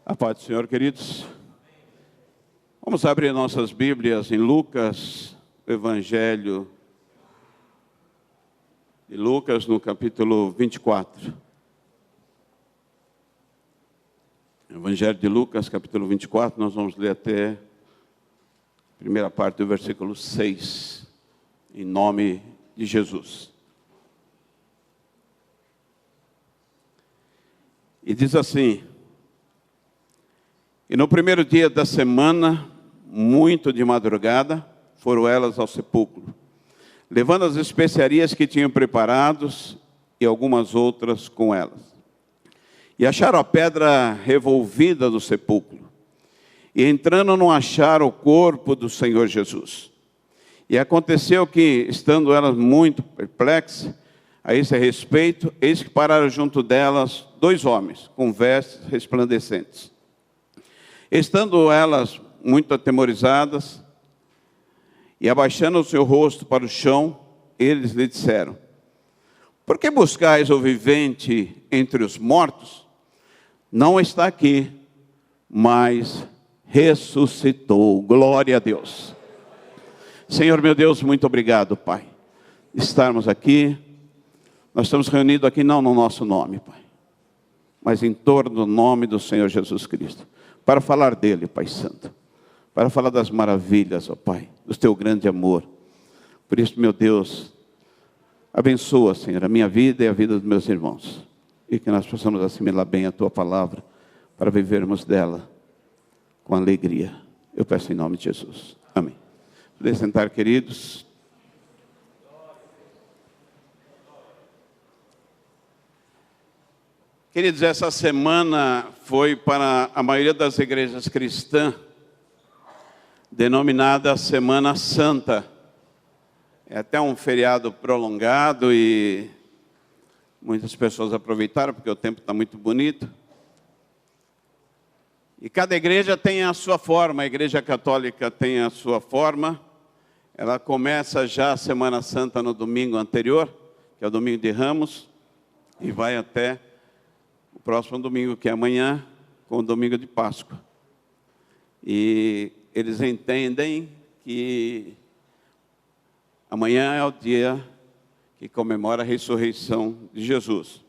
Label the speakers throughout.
Speaker 1: A paz do Senhor, queridos. Vamos abrir nossas Bíblias em Lucas, Evangelho de Lucas, no capítulo 24. Evangelho de Lucas, capítulo 24, nós vamos ler até a primeira parte do versículo 6, em nome de Jesus. E diz assim: e no primeiro dia da semana, muito de madrugada, foram elas ao sepulcro, levando as especiarias que tinham preparados e algumas outras com elas. E acharam a pedra revolvida do sepulcro. E entrando, não acharam o corpo do Senhor Jesus. E aconteceu que, estando elas muito perplexas a esse respeito, eis que pararam junto delas 2 homens, com vestes resplandecentes. Estando elas muito atemorizadas, e abaixando o seu rosto para o chão, eles lhe disseram: por que buscais o vivente entre os mortos? Não está aqui, mas ressuscitou. Glória a Deus. Senhor meu Deus, muito obrigado, Pai, estarmos aqui. Nós estamos reunidos aqui não no nosso nome, Pai, mas em torno do nome do Senhor Jesus Cristo, para falar dele, Pai Santo, para falar das maravilhas, ó Pai, do teu grande amor. Por isso, meu Deus, abençoa, Senhor, a minha vida e a vida dos meus irmãos, e que nós possamos assimilar bem a tua palavra, para vivermos dela com alegria. Eu peço em nome de Jesus. Amém. Podem sentar, queridos. Queridos, essa semana foi para a maioria das igrejas cristãs denominada Semana Santa. É até um feriado prolongado e muitas pessoas aproveitaram porque o tempo está muito bonito. E cada igreja tem a sua forma. A Igreja Católica tem a sua forma. Ela começa já a Semana Santa no domingo anterior, que é o domingo de Ramos, e vai até o próximo domingo, que é amanhã, com o domingo de Páscoa. E eles entendem que amanhã é o dia que comemora a ressurreição de Jesus.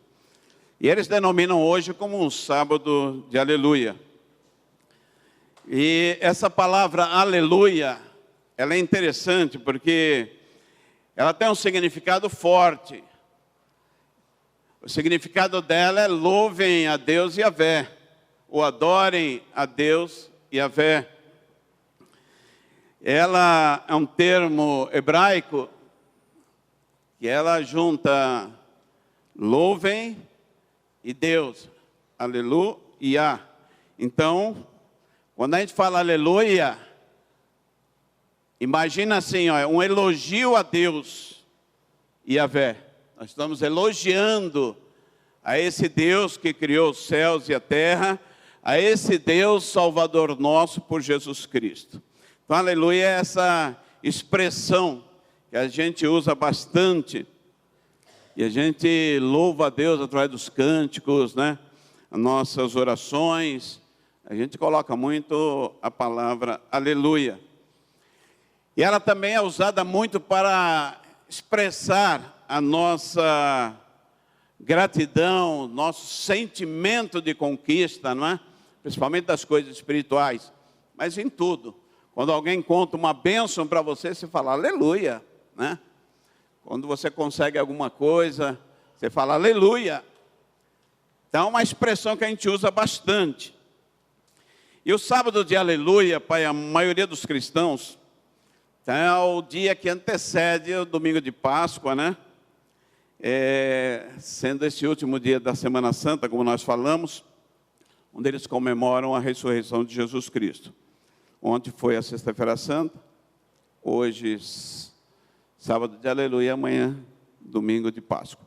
Speaker 1: E eles denominam hoje como um sábado de aleluia. E essa palavra aleluia, ela é interessante porque ela tem um significado forte. O significado dela é louvem a Deus Yahvé, ou adorem a Deus Yahvé. Ela é um termo hebraico que ela junta louvem e Deus, aleluia. Então, quando a gente fala aleluia, imagina assim, ó, um elogio a Deus Yahvé. Nós estamos elogiando a esse Deus que criou os céus e a terra, a esse Deus salvador nosso por Jesus Cristo. Então, aleluia é essa expressão que a gente usa bastante. E a gente louva a Deus através dos cânticos, né? As nossas orações. A gente coloca muito a palavra aleluia. E ela também é usada muito para expressar a nossa gratidão, nosso sentimento de conquista, não é? Principalmente das coisas espirituais, mas em tudo. Quando alguém conta uma bênção para você, você fala aleluia, né? Quando você consegue alguma coisa, você fala aleluia. Então é uma expressão que a gente usa bastante. E o sábado de aleluia, Pai, a maioria dos cristãos, é o dia que antecede o domingo de Páscoa, né? Sendo esse último dia da Semana Santa, como nós falamos, onde eles comemoram a ressurreição de Jesus Cristo. Ontem foi a Sexta-feira Santa, hoje sábado de aleluia, amanhã domingo de Páscoa.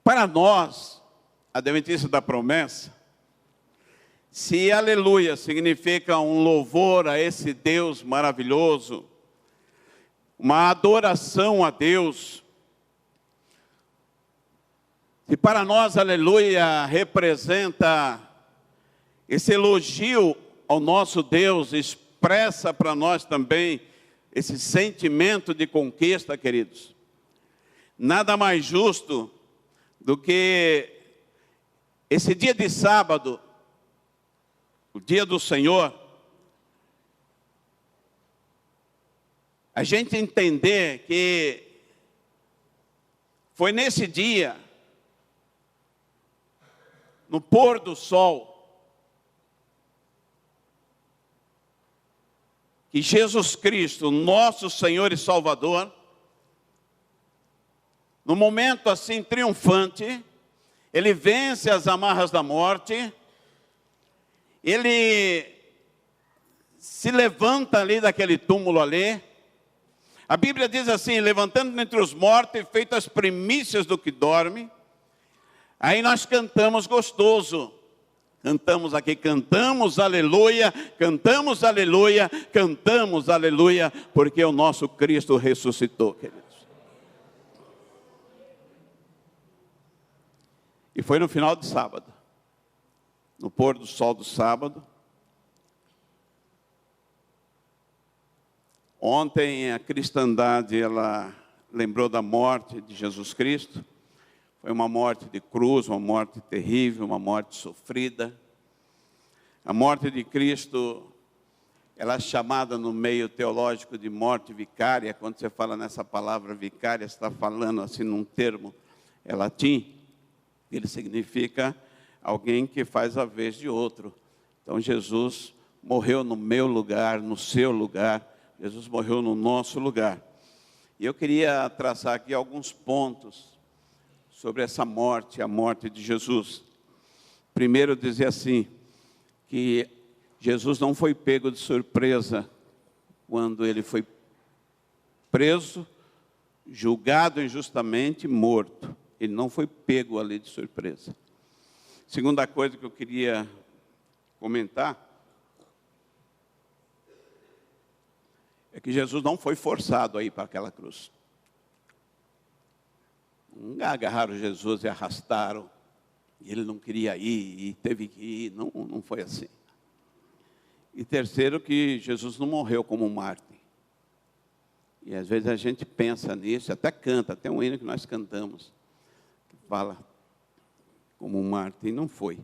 Speaker 1: Para nós, adventistas da promessa, se aleluia significa um louvor a esse Deus maravilhoso, uma adoração a Deus, e para nós aleluia representa Esse elogio ao nosso Deus expressa para nós também esse sentimento de conquista, queridos. Nada mais justo do que esse dia de sábado, o dia do Senhor, a gente entender que foi nesse dia, no pôr do sol, que Jesus Cristo, nosso Senhor e Salvador, no momento assim triunfante, ele vence as amarras da morte, ele se levanta ali daquele túmulo ali. A Bíblia diz assim, levantando entre os mortos e feito as primícias do que dorme. Aí nós cantamos gostoso. Cantamos aqui, cantamos aleluia, cantamos aleluia, cantamos aleluia, porque o nosso Cristo ressuscitou, queridos. E foi no final de sábado, no pôr do sol do sábado. Ontem a cristandade, ela lembrou da morte de Jesus Cristo. Foi uma morte de cruz, uma morte terrível, uma morte sofrida. A morte de Cristo, ela é chamada no meio teológico de morte vicária. Quando você fala nessa palavra vicária, você está falando assim num termo latim. Ele significa alguém que faz a vez de outro. Então Jesus morreu no meu lugar, no seu lugar. Jesus morreu no nosso lugar. E eu queria traçar aqui alguns pontos sobre essa morte, a morte de Jesus. Primeiro, dizer assim, que Jesus não foi pego de surpresa quando ele foi preso, julgado injustamente, morto. Ele não foi pego ali de surpresa. Segunda coisa que eu queria comentar é que Jesus não foi forçado a ir para aquela cruz. Não agarraram Jesus e arrastaram, e ele não queria ir, e teve que ir, não foi assim. E terceiro, que Jesus não morreu como um mártir. E às vezes a gente pensa nisso, até canta, até um hino que nós cantamos, que fala como um mártir, e não foi.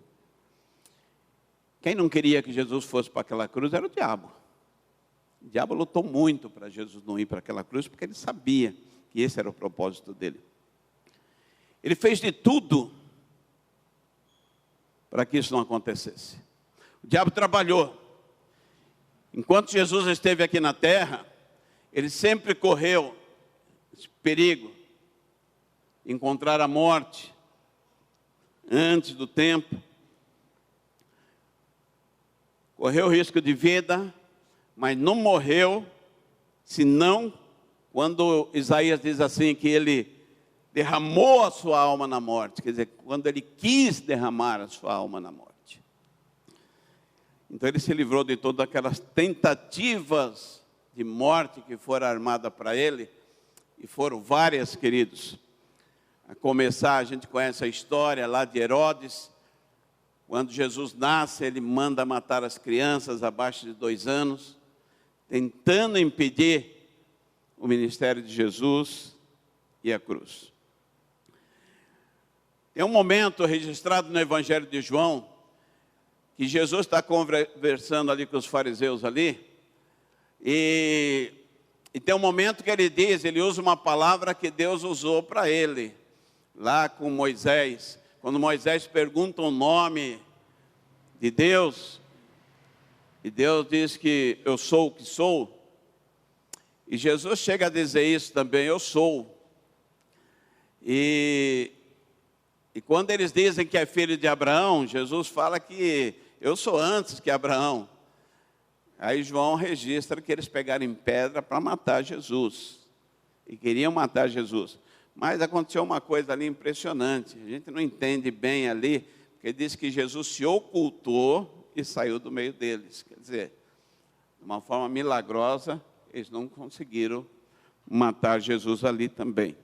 Speaker 1: Quem não queria que Jesus fosse para aquela cruz era o diabo. O diabo lutou muito para Jesus não ir para aquela cruz, porque ele sabia que esse era o propósito dele. Ele fez de tudo para que isso não acontecesse. O diabo trabalhou. Enquanto Jesus esteve aqui na terra, ele sempre correu esse perigo, encontrar a morte antes do tempo. Correu risco de vida, mas não morreu, senão quando Isaías diz assim que ele derramou a sua alma na morte, quer dizer, quando ele quis derramar a sua alma na morte. Então ele se livrou de todas aquelas tentativas de morte que foram armadas para ele, e foram várias, queridos. A começar, a gente conhece a história lá de Herodes. Quando Jesus nasce, ele manda matar as crianças abaixo de 2 anos, tentando impedir o ministério de Jesus e a cruz. Tem um momento registrado no Evangelho de João, que Jesus está conversando ali com os fariseus ali, e tem um momento que ele diz, ele usa uma palavra que Deus usou para ele, lá com Moisés. Quando Moisés pergunta o nome de Deus, e Deus diz que eu sou o que sou, e Jesus chega a dizer isso também, eu sou. E quando eles dizem que é filho de Abraão, Jesus fala que eu sou antes que Abraão. Aí João registra que eles pegaram em pedra para matar Jesus. E queriam matar Jesus. Mas aconteceu uma coisa ali impressionante. A gente não entende bem ali, porque diz que Jesus se ocultou e saiu do meio deles. Quer dizer, de uma forma milagrosa, eles não conseguiram matar Jesus ali também.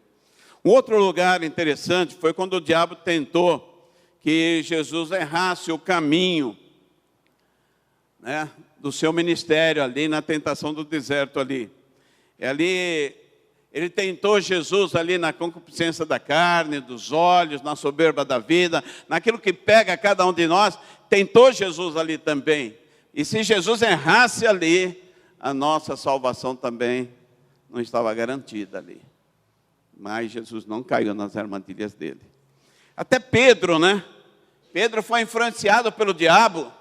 Speaker 1: Um outro lugar interessante foi quando o diabo tentou que Jesus errasse o caminho né, do seu ministério ali na tentação do deserto ali. Ali ele tentou Jesus ali na concupiscência da carne, dos olhos, na soberba da vida, naquilo que pega cada um de nós, tentou Jesus ali também. E se Jesus errasse ali, a nossa salvação também não estava garantida ali. Mas Jesus não caiu nas armadilhas dele. Até Pedro, né? Pedro foi influenciado pelo diabo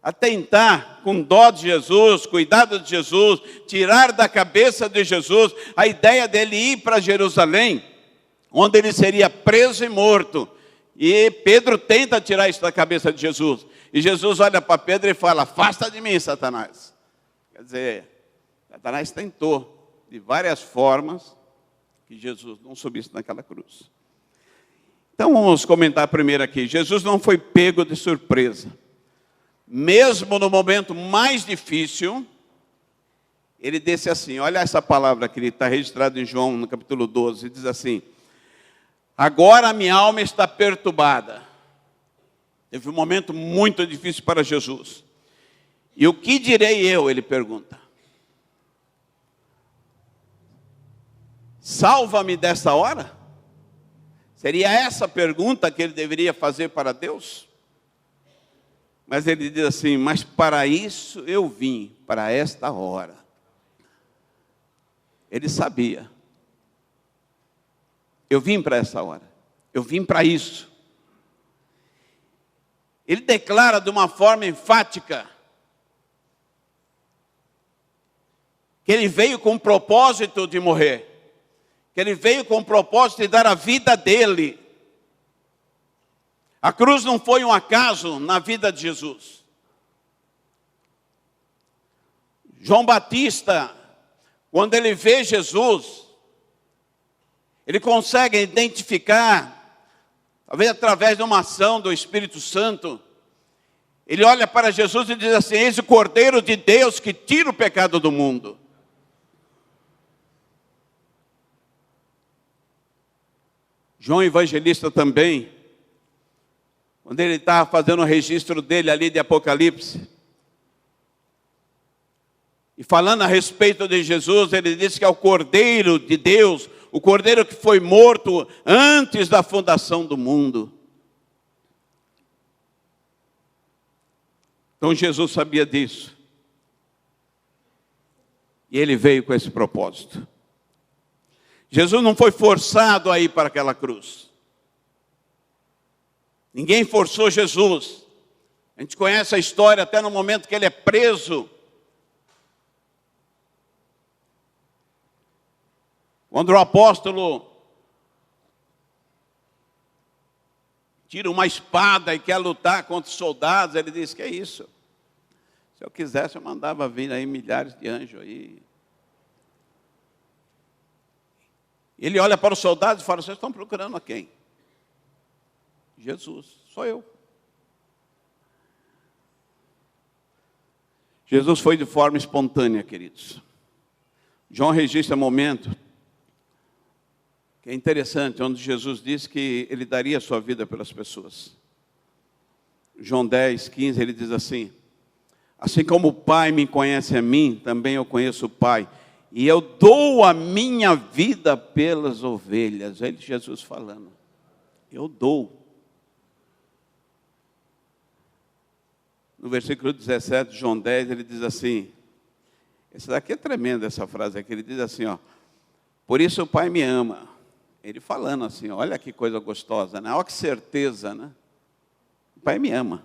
Speaker 1: a tentar, com dó de Jesus, cuidado de Jesus, tirar da cabeça de Jesus a ideia dele ir para Jerusalém, onde ele seria preso e morto. E Pedro tenta tirar isso da cabeça de Jesus. E Jesus olha para Pedro e fala: afasta de mim, Satanás. Quer dizer, Satanás tentou, de várias formas, que Jesus não subisse naquela cruz. Então vamos comentar primeiro aqui. Jesus não foi pego de surpresa. Mesmo no momento mais difícil, ele disse assim, olha essa palavra que está registrada em João, no capítulo 12, diz assim: agora a minha alma está perturbada. Teve um momento muito difícil para Jesus. E o que direi eu? Ele pergunta. Salva-me dessa hora? Seria essa a pergunta que ele deveria fazer para Deus? Mas ele diz assim: mas para isso eu vim, para esta hora. Ele sabia. Eu vim para essa hora. Eu vim para isso. Ele declara de uma forma enfática que ele veio com o propósito de morrer. Que ele veio com o propósito de dar a vida dele. A cruz não foi um acaso na vida de Jesus. João Batista, quando ele vê Jesus, ele consegue identificar, talvez através de uma ação do Espírito Santo, ele olha para Jesus e diz assim: eis o Cordeiro de Deus que tira o pecado do mundo. João Evangelista também, quando ele estava fazendo o registro dele ali de Apocalipse, e falando a respeito de Jesus, ele disse que é o Cordeiro de Deus, o Cordeiro que foi morto antes da fundação do mundo. Então Jesus sabia disso. E ele veio com esse propósito. Jesus não foi forçado a ir para aquela cruz. Ninguém forçou Jesus. A gente conhece a história até no momento que ele é preso. Quando o apóstolo tira uma espada e quer lutar contra os soldados, ele diz: que é isso? Se eu quisesse, eu mandava vir aí milhares de anjos aí. Ele olha para os soldados e fala: vocês estão procurando a quem? Jesus, sou eu. Jesus foi de forma espontânea, queridos. João registra momento que é interessante, onde Jesus disse que ele daria a sua vida pelas pessoas. João 10, 15, ele diz assim: assim como o Pai me conhece a mim, também eu conheço o Pai, e eu dou a minha vida pelas ovelhas. Ele, Jesus falando, eu dou. No versículo 17 de João 10, ele diz assim, essa daqui é tremenda, essa frase aqui, ele diz assim, ó: por isso o Pai me ama. Ele falando assim, olha que coisa gostosa, né? Olha que certeza, né? O Pai me ama.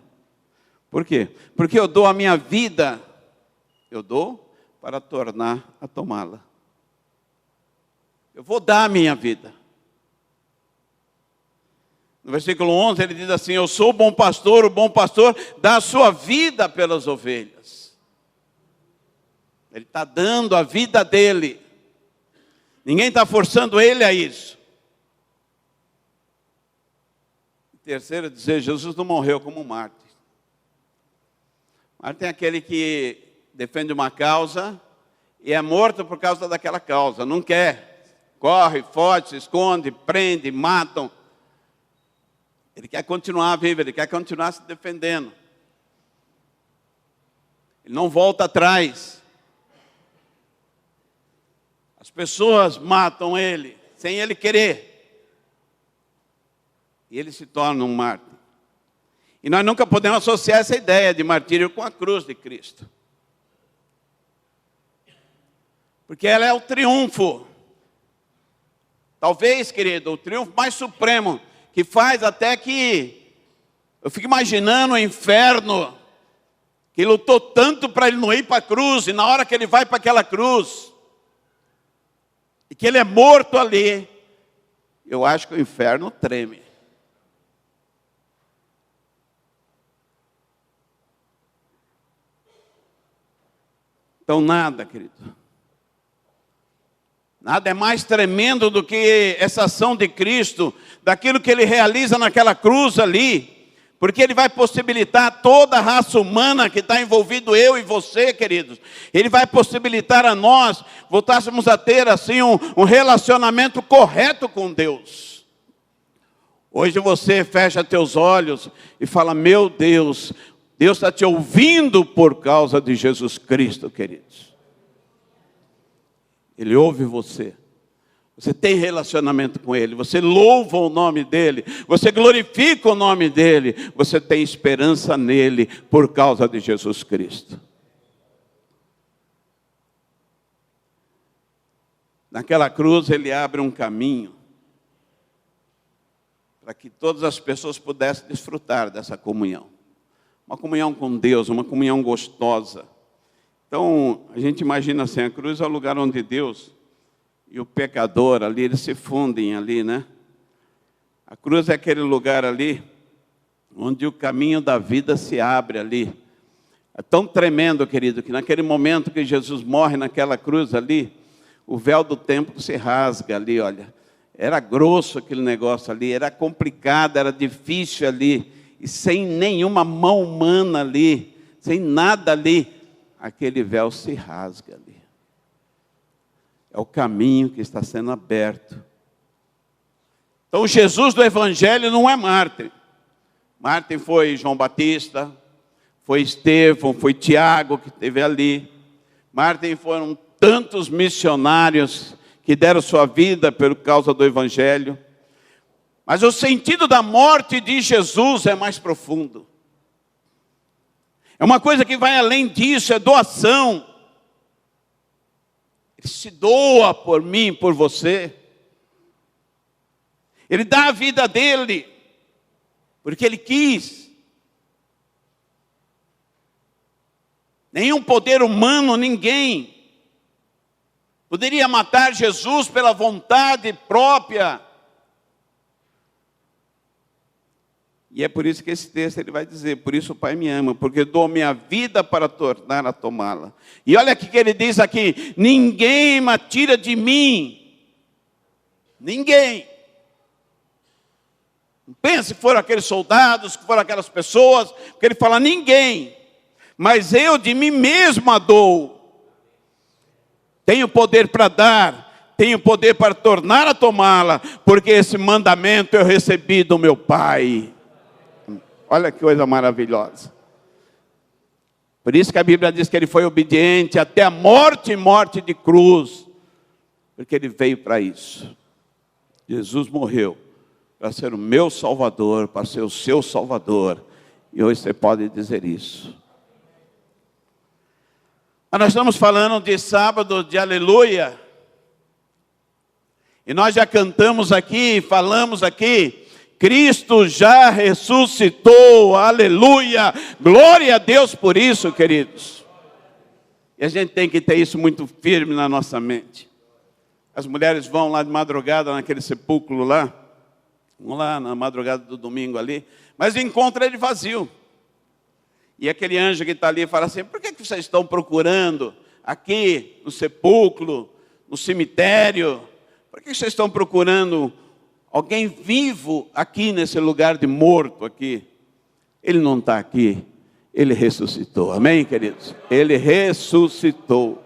Speaker 1: Por quê? Porque eu dou a minha vida, eu dou para tornar a tomá-la. Eu vou dar a minha vida. No versículo 11 ele diz assim: eu sou o bom pastor dá a sua vida pelas ovelhas. Ele está dando a vida dele. Ninguém está forçando ele a isso. Terceiro, dizer, Jesus não morreu como um mártir. Mártir é aquele que defende uma causa e é morto por causa daquela causa. Não quer, corre, foge, se esconde, prende, matam. Ele quer continuar vivo, ele quer continuar se defendendo. não volta atrás. As pessoas matam ele, sem ele querer. E ele se torna um mártir. E nós nunca podemos associar essa ideia de martírio com a cruz de Cristo. Porque ela é o triunfo. Talvez, querido, o triunfo mais supremo, que faz até que eu fico imaginando o inferno, que lutou tanto para ele não ir para a cruz, e na hora que ele vai para aquela cruz, e que ele é morto ali, eu acho que o inferno treme. Então nada, querido, nada é mais tremendo do que essa ação de Cristo, daquilo que Ele realiza naquela cruz ali, porque Ele vai possibilitar toda a raça humana que está envolvido, eu e você, queridos. Ele vai possibilitar a nós, voltássemos a ter assim um relacionamento correto com Deus. Hoje você fecha teus olhos e fala, meu Deus, Deus está te ouvindo por causa de Jesus Cristo, queridos. Ele ouve você. Você tem relacionamento com Ele. Você louva o nome dEle. Você glorifica o nome dEle. Você tem esperança nele por causa de Jesus Cristo. Naquela cruz Ele abre um caminho para que todas as pessoas pudessem desfrutar dessa comunhão. Uma comunhão com Deus, uma comunhão gostosa. Então, a gente imagina assim, a cruz é o lugar onde Deus e o pecador ali, eles se fundem ali, né? A cruz é aquele lugar ali, onde o caminho da vida se abre ali. É tão tremendo, querido, que naquele momento que Jesus morre naquela cruz ali, o véu do templo se rasga ali, olha. Era grosso aquele negócio ali, era complicado, era difícil ali. E sem nenhuma mão humana ali, sem nada ali, aquele véu se rasga ali. É o caminho que está sendo aberto. Então, Jesus do Evangelho não é mártir. Mártir foi João Batista, foi Estevão, foi Tiago que esteve ali. Mártir foram tantos missionários que deram sua vida por causa do Evangelho. Mas o sentido da morte de Jesus é mais profundo. É uma coisa que vai além disso, é doação. Ele se doa por mim, por você. Ele dá a vida dele, porque ele quis. Nenhum poder humano, ninguém, poderia matar Jesus pela vontade própria. E é por isso que esse texto ele vai dizer, por isso o Pai me ama, porque dou minha vida para tornar a tomá-la. E olha o que ele diz aqui, ninguém me tira de mim. Ninguém. Não pense se foram aqueles soldados, que foram aquelas pessoas, porque ele fala ninguém. Mas eu de mim mesmo a dou. Tenho poder para dar, tenho poder para tornar a tomá-la, porque esse mandamento eu recebi do meu Pai. Olha que coisa maravilhosa. Por isso que a Bíblia diz que ele foi obediente até a morte e morte de cruz. Porque ele veio para isso. Jesus morreu para ser o meu Salvador, para ser o seu Salvador. E hoje você pode dizer isso. Mas nós estamos falando de sábado de aleluia. E nós já cantamos aqui, falamos aqui. Cristo já ressuscitou, aleluia, glória a Deus por isso, queridos. E a gente tem que ter isso muito firme na nossa mente. As mulheres vão lá de madrugada naquele sepulcro lá, vão lá na madrugada do domingo ali, mas encontram ele vazio. E aquele anjo que está ali fala assim, por que vocês estão procurando aqui no sepulcro, no cemitério? Por que vocês estão procurando alguém vivo aqui nesse lugar de morto aqui? Ele não está aqui, ele ressuscitou. Amém, queridos? Ele ressuscitou.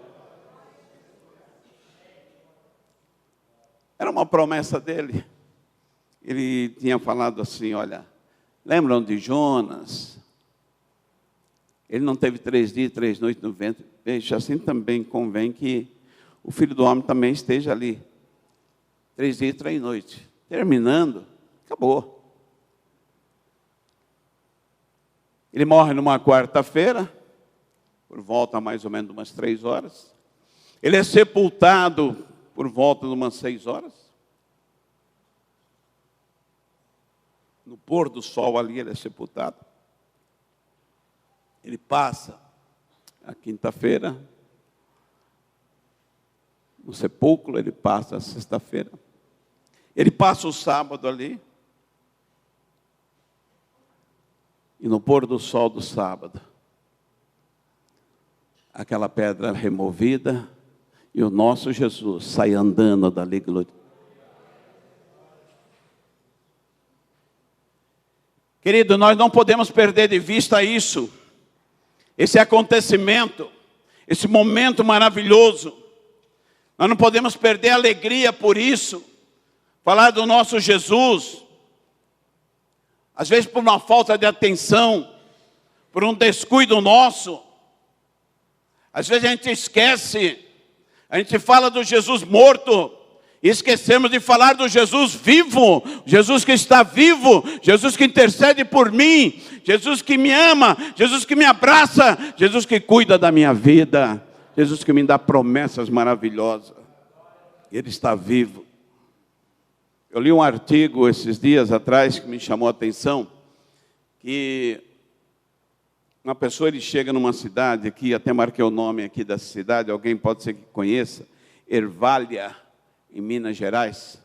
Speaker 1: Era uma promessa dele. Ele tinha falado assim, olha, lembram de Jonas? Ele não teve 3 dias e 3 noites no ventre. Veja, assim também convém que o Filho do Homem também esteja ali. 3 dias e 3 noites. Terminando, acabou. Ele morre numa quarta-feira, por volta mais ou menos de umas 3 horas. Ele é sepultado por volta de umas 6 horas. No pôr do sol ali ele é sepultado. Ele passa a quinta-feira no sepulcro, ele passa a sexta-feira. Ele passa o sábado ali. E no pôr do sol do sábado, aquela pedra removida e o nosso Jesus sai andando dali. Querido, nós não podemos perder de vista isso, esse acontecimento, esse momento maravilhoso. Nós não podemos perder a alegria por isso, falar do nosso Jesus. Às vezes por uma falta de atenção, por um descuido nosso. Às vezes a gente esquece, a gente fala do Jesus morto, e esquecemos de falar do Jesus vivo, Jesus que está vivo, Jesus que intercede por mim, Jesus que me ama, Jesus que me abraça, Jesus que cuida da minha vida, Jesus que me dá promessas maravilhosas. Ele está vivo. Eu li um artigo esses dias atrás que me chamou a atenção, que uma pessoa, ele chega numa cidade aqui, até marquei o nome aqui da cidade, alguém pode ser que conheça, Ervália, em Minas Gerais.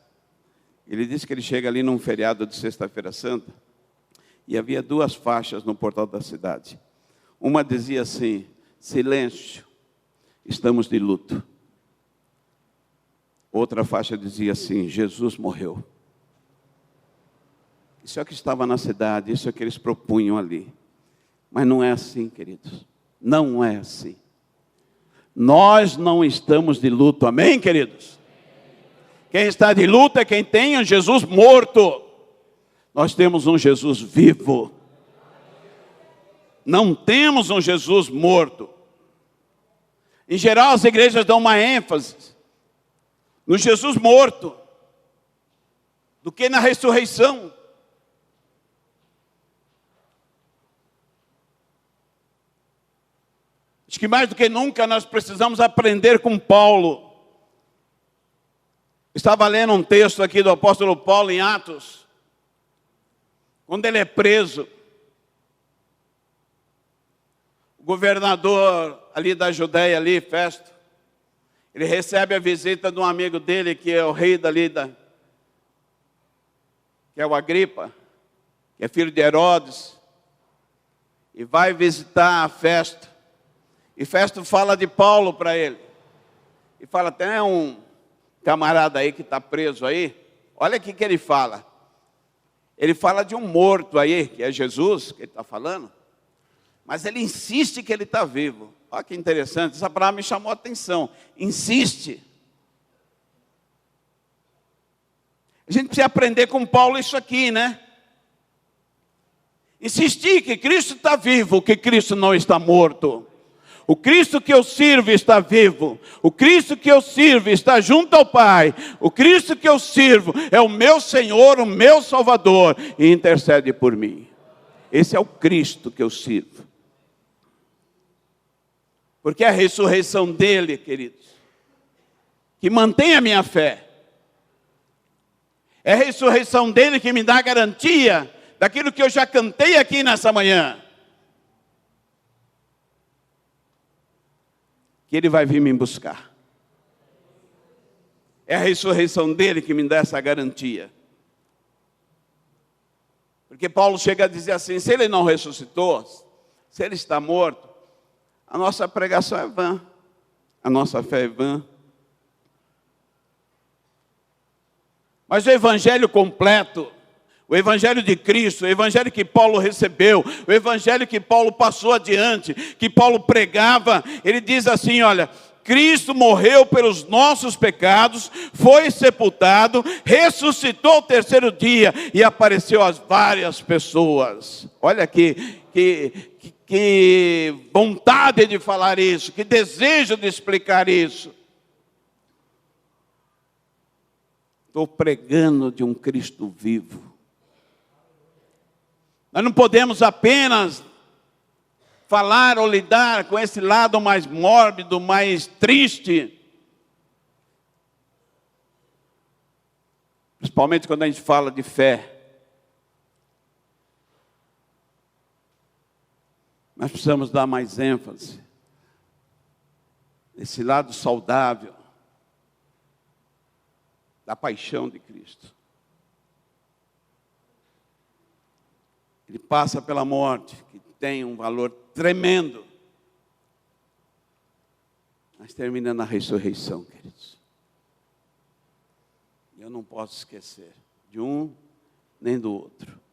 Speaker 1: Ele disse que ele chega ali num feriado de Sexta-feira Santa, e havia 2 faixas no portal da cidade. Uma dizia assim: silêncio, estamos de luto. Outra faixa dizia assim: Jesus morreu. Isso é o que estava na cidade, isso é o que eles propunham ali. Mas não é assim, queridos. Não é assim. Nós não estamos de luto, amém, queridos? Quem está de luto é quem tem um Jesus morto. Nós temos um Jesus vivo. Não temos um Jesus morto. Em geral, as igrejas dão uma ênfase no Jesus morto do que na ressurreição. Acho que mais do que nunca nós precisamos aprender com Paulo. Estava lendo um texto aqui do apóstolo Paulo em Atos, quando ele é preso. O governador ali da Judéia, ali, Festo, ele recebe a visita de um amigo dele, que é o rei dali, que é o Agripa, que é filho de Herodes, e vai visitar a Festo. E Festo fala de Paulo para ele. E fala: tem um camarada aí que está preso aí. Olha aqui que ele fala. Ele fala de um morto aí, que é Jesus, que ele está falando. Mas ele insiste que ele está vivo. Olha que interessante, essa palavra me chamou a atenção. Insiste. A gente precisa aprender com Paulo isso aqui, né? Insistir que Cristo está vivo, que Cristo não está morto. O Cristo que eu sirvo está vivo. O Cristo que eu sirvo está junto ao Pai. O Cristo que eu sirvo é o meu Senhor, o meu Salvador, e intercede por mim. Esse é o Cristo que eu sirvo. Porque é a ressurreição dele, queridos, que mantém a minha fé. É a ressurreição dele que me dá garantia daquilo que eu já cantei aqui nessa manhã. Que ele vai vir me buscar. É a ressurreição dele que me dá essa garantia. Porque Paulo chega a dizer assim: se ele não ressuscitou, se ele está morto, a nossa pregação é vã, a nossa fé é vã. Mas o evangelho completo, o evangelho de Cristo, o evangelho que Paulo recebeu, o evangelho que Paulo passou adiante, que Paulo pregava, ele diz assim: olha, Cristo morreu pelos nossos pecados, foi sepultado, ressuscitou ao 3º dia e apareceu a várias pessoas. Olha que que vontade de falar isso, que desejo de explicar isso. Estou pregando de um Cristo vivo. Nós não podemos apenas falar ou lidar com esse lado mais mórbido, mais triste. Principalmente quando a gente fala de fé. Nós precisamos dar mais ênfase nesse lado saudável da paixão de Cristo. Ele passa pela morte, que tem um valor tremendo, mas termina na ressurreição, queridos. Eu não posso esquecer de um nem do outro.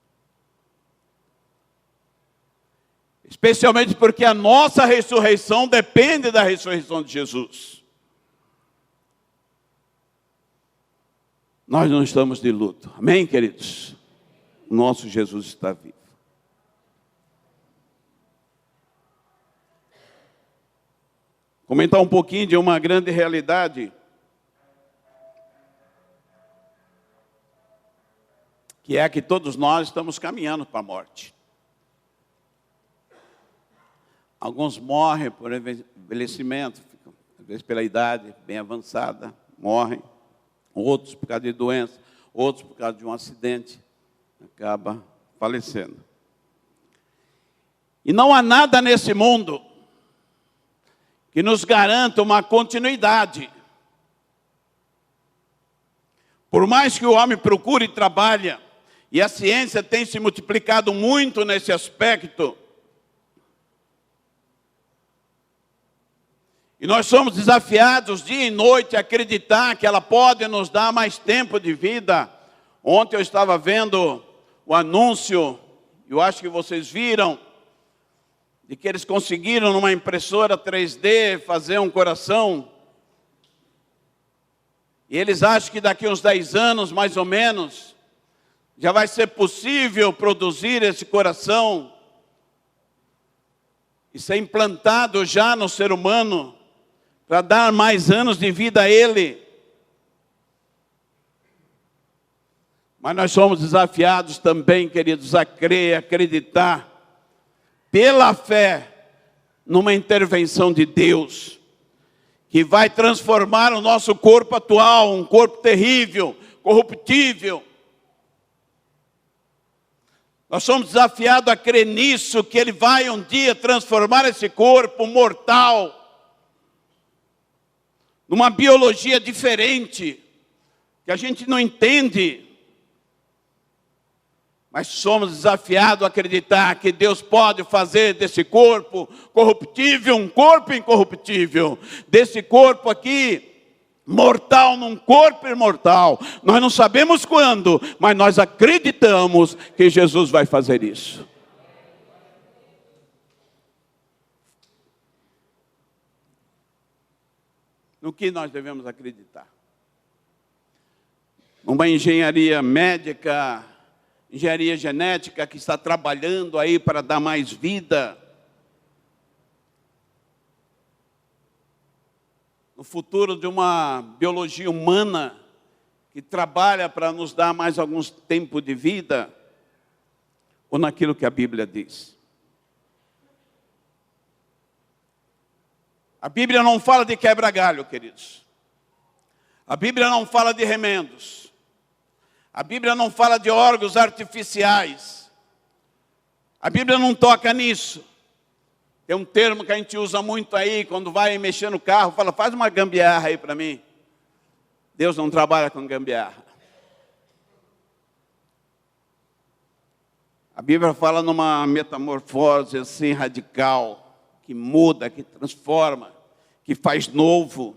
Speaker 1: Especialmente porque a nossa ressurreição depende da ressurreição de Jesus. Nós não estamos de luto. Amém, queridos? O nosso Jesus está vivo. Comentar um pouquinho de uma grande realidade, que é que todos nós estamos caminhando para a morte. Alguns morrem por envelhecimento, às vezes pela idade bem avançada, morrem. Outros por causa de doença, outros por causa de um acidente, acaba falecendo. E não há nada nesse mundo que nos garanta uma continuidade. Por mais que o homem procure e trabalhe, e a ciência tem se multiplicado muito nesse aspecto, e nós somos desafiados dia e noite a acreditar que ela pode nos dar mais tempo de vida. Ontem eu estava vendo o anúncio, eu acho que vocês viram, de que eles conseguiram numa impressora 3D fazer um coração. E eles acham que daqui uns 10 anos, mais ou menos, já vai ser possível produzir esse coração e ser implantado já no ser humano, para dar mais anos de vida a ele. Mas nós somos desafiados também, queridos, a crer, a acreditar, pela fé, numa intervenção de Deus, que vai transformar o nosso corpo atual, um corpo terrível, corruptível. Nós somos desafiados a crer nisso, que Ele vai um dia transformar esse corpo mortal numa biologia diferente, que a gente não entende, mas somos desafiados a acreditar que Deus pode fazer desse corpo corruptível um corpo incorruptível, desse corpo aqui mortal num corpo imortal. Nós não sabemos quando, mas nós acreditamos que Jesus vai fazer isso. No que nós devemos acreditar? Uma engenharia médica, engenharia genética que está trabalhando aí para dar mais vida. No futuro de uma biologia humana que trabalha para nos dar mais alguns tempo de vida, ou naquilo que a Bíblia diz. A Bíblia não fala de quebra-galho, queridos. A Bíblia não fala de remendos. A Bíblia não fala de órgãos artificiais. A Bíblia não toca nisso. Tem um termo que a gente usa muito aí, quando vai mexer no carro, fala, faz uma gambiarra aí para mim. Deus não trabalha com gambiarra. A Bíblia fala numa metamorfose assim radical, que muda, que transforma, que faz novo.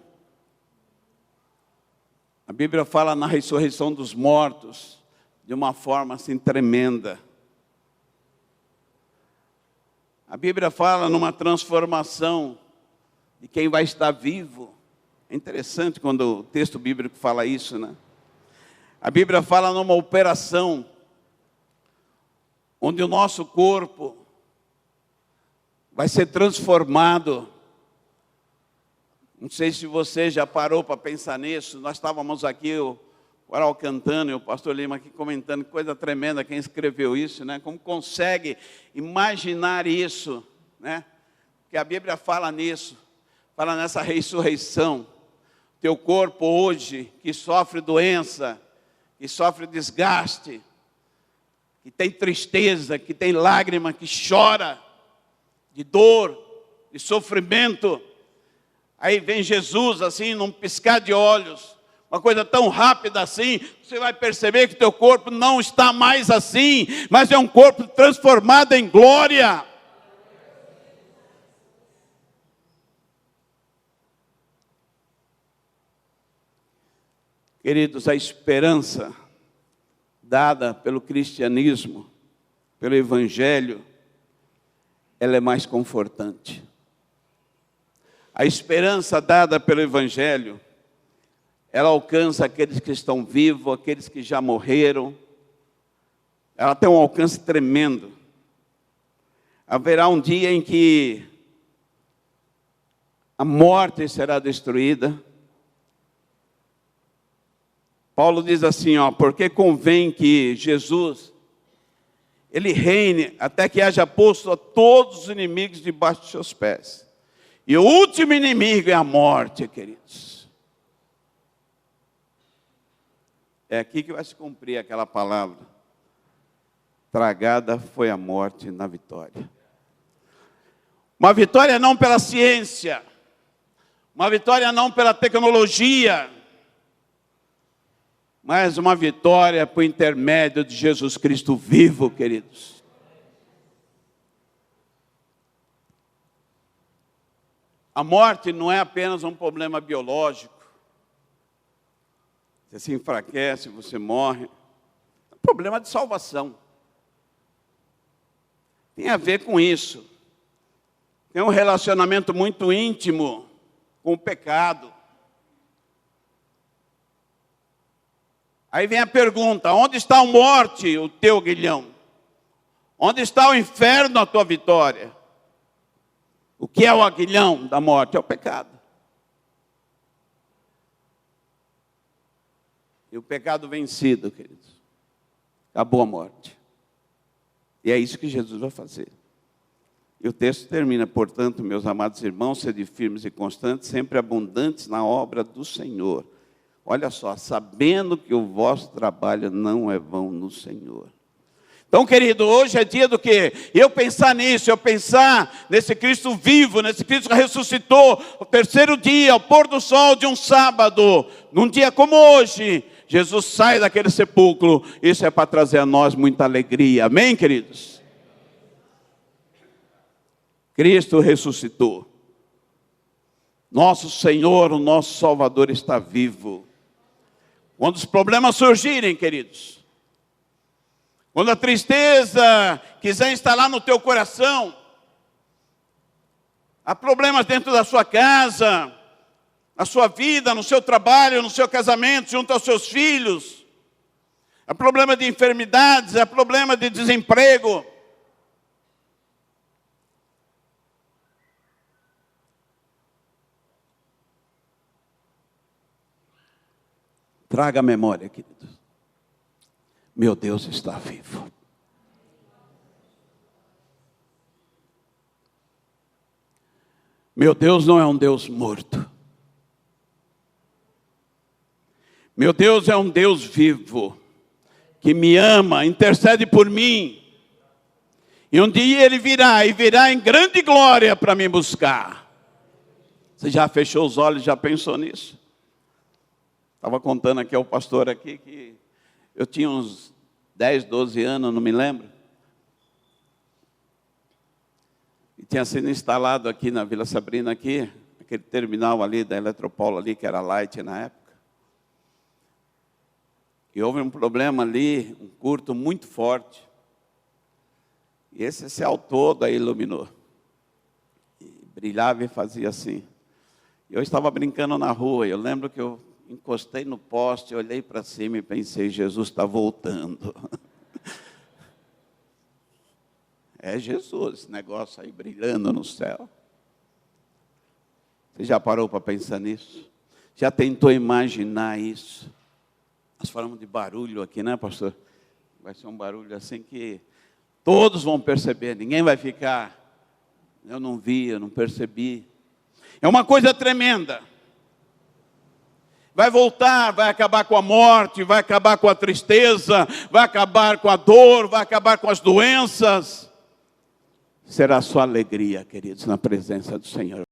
Speaker 1: A Bíblia fala na ressurreição dos mortos de uma forma assim tremenda. A Bíblia fala numa transformação de quem vai estar vivo. É interessante quando o texto bíblico fala isso, né? A Bíblia fala numa operação onde o nosso corpo vai ser transformado. Não sei se você já parou para pensar nisso. Nós estávamos aqui, o coral cantando e o pastor Lima aqui comentando, que coisa tremenda, quem escreveu isso, né? Como consegue imaginar isso, né? Porque a Bíblia fala nisso, fala nessa ressurreição. Teu corpo hoje, que sofre doença, que sofre desgaste, que tem tristeza, que tem lágrima, que chora de dor, de sofrimento. Aí vem Jesus assim, num piscar de olhos, uma coisa tão rápida assim, você vai perceber que teu corpo não está mais assim, mas é um corpo transformado em glória. Queridos, a esperança dada pelo cristianismo, pelo evangelho, ela é mais confortante. A esperança dada pelo evangelho, ela alcança aqueles que estão vivos, aqueles que já morreram. Ela tem um alcance tremendo. Haverá um dia em que a morte será destruída. Paulo diz assim, porque convém que Jesus, ele reine até que haja posto a todos os inimigos debaixo dos seus pés. E o último inimigo é a morte, queridos. É aqui que vai se cumprir aquela palavra. Tragada foi a morte na vitória. Uma vitória não pela ciência, uma vitória não pela tecnologia, mas uma vitória por intermédio de Jesus Cristo vivo, queridos. A morte não é apenas um problema biológico. Você se enfraquece, você morre. É um problema de salvação. Tem a ver com isso. Tem um relacionamento muito íntimo com o pecado. Aí vem a pergunta, onde está a morte, o teu aguilhão? Onde está o inferno, a tua vitória? O que é o aguilhão da morte? É o pecado. E o pecado vencido, queridos. Acabou a morte. E é isso que Jesus vai fazer. E o texto termina, portanto, meus amados irmãos, sede firmes e constantes, sempre abundantes na obra do Senhor. Olha só, sabendo que o vosso trabalho não é vão no Senhor. Então, querido, hoje é dia do quê? Eu pensar nisso, eu pensar nesse Cristo vivo, nesse Cristo que ressuscitou, o terceiro dia, ao pôr do sol de um sábado, num dia como hoje, Jesus sai daquele sepulcro. Isso é para trazer a nós muita alegria, amém, queridos? Cristo ressuscitou. Nosso Senhor, o nosso Salvador está vivo. Quando os problemas surgirem, queridos, quando a tristeza quiser instalar no teu coração, há problemas dentro da sua casa, na sua vida, no seu trabalho, no seu casamento, junto aos seus filhos, há problema de enfermidades, há problema de desemprego, traga a memória, querido. Meu Deus está vivo. Meu Deus não é um Deus morto. Meu Deus é um Deus vivo, que me ama, intercede por mim. E um dia Ele virá, e virá em grande glória para me buscar. Você já fechou os olhos, já pensou nisso? Estava contando aqui ao pastor aqui que eu tinha uns 10, 12 anos, não me lembro. E tinha sido instalado aqui na Vila Sabrina, aqui, aquele terminal ali da Eletropaulo ali, que era Light na época. E houve um problema ali, um curto muito forte. E esse céu todo aí iluminou. E brilhava e fazia assim. Eu estava brincando na rua, eu lembro que eu encostei no poste, olhei para cima e pensei, Jesus está voltando. É Jesus, esse negócio aí brilhando no céu. Você já parou para pensar nisso? Já tentou imaginar isso? Nós falamos de barulho aqui, né, pastor? Vai ser um barulho assim que todos vão perceber. Ninguém vai ficar, eu não vi, eu não percebi. É uma coisa tremenda. Vai voltar, vai acabar com a morte, vai acabar com a tristeza, vai acabar com a dor, vai acabar com as doenças. Será só alegria, queridos, na presença do Senhor.